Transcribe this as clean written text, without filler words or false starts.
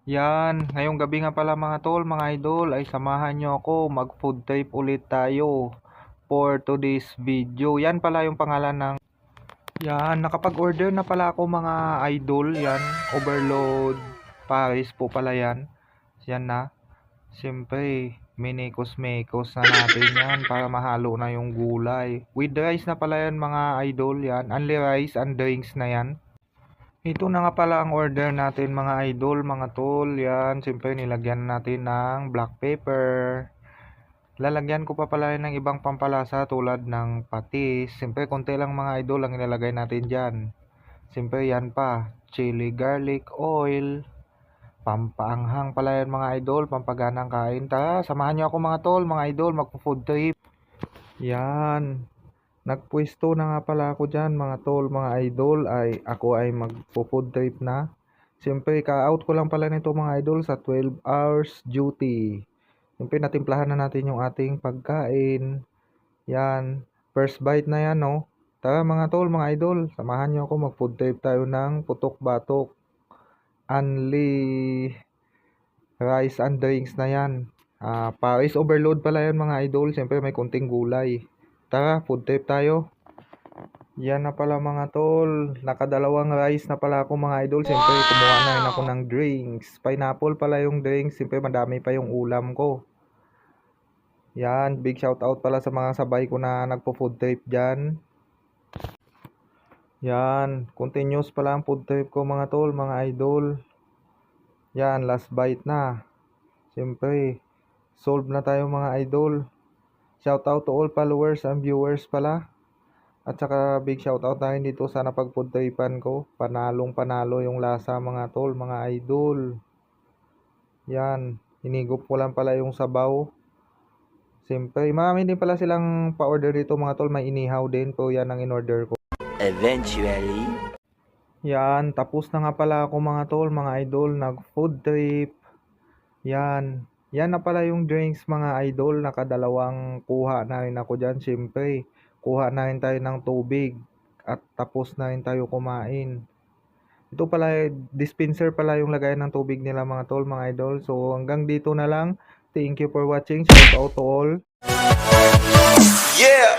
Yan, ngayong gabi nga pala mga tol, mga idol, ay samahan nyo ako, mag-food trip ulit tayo for today's video. Yan pala yung pangalan ng... Yan, nakapag-order na pala ako mga idol, yan, Overload Paris po pala yan. Yan na, siyempre, minikos-mekos na natin yan para mahalo na yung gulay. With rice na pala yan mga idol, yan, only rice and drinks na yan. Ito na nga pala ang order natin mga idol, mga tol. Yan, siyempre nilagyan natin ng black pepper. Lalagyan ko pa pala ng ibang pampalasa tulad ng patis. Siyempre konti lang mga idol ang ilalagay natin dyan. Siyempre yan pa, chili garlic oil. Pampaanghang pala yan mga idol, pampaganang kain. Tara, samahan nyo ako mga tol, mga idol, magpo-food trip. Yan. Nagpwesto na nga pala ako dyan mga tol, mga idol, ay ako ay magpo-food trip na. Siyempre, ka-out ko lang pala nito mga idol sa 12 hours duty. Siyempre, natimplahan na natin yung ating pagkain. Yan, first bite na yan, no? Tara mga tol, mga idol, samahan nyo ako, mag-food trip tayo ng putok-batok. Only rice and drinks na yan. Paris overload pala yan mga idol, siyempre may kunting gulay. Tara, food trip tayo. Yan na pala mga tol. Nakadalawang rice na pala ako mga idol. Siyempre, kumuha na rin ako ng drinks. Pineapple pala yung drinks. Siyempre, madami pa yung ulam ko. Yan, big shout out pala sa mga sabay ko na nagpo-food trip dyan. Yan, continuous pala ang food trip ko mga tol, mga idol. Yan, last bite na. Siyempre, solve na tayo mga idol. Shout out to all followers and viewers pala. At saka big shout out tayo dito sa napag-food tripan ko. Panalong panalo yung lasa mga tol, mga idol. Yan, hinigop ko lang pala yung sabaw. Siyempre, marami din pala silang pa-order dito mga tol. May inihaw din po, yan ang in-order ko. Eventually. Yan, tapos na nga pala ako mga tol, mga idol. Nag-food trip. Yan. Yan na pala yung drinks mga idol. Nakadalawang kuha na rin ako dyan. Siyempre, kuha na rin tayo ng tubig. At tapos na rin tayo kumain. Ito pala, dispenser pala yung lagayan ng tubig nila mga tol, mga idol. So, hanggang dito na lang. Thank you for watching. Shout out to all. Yeah!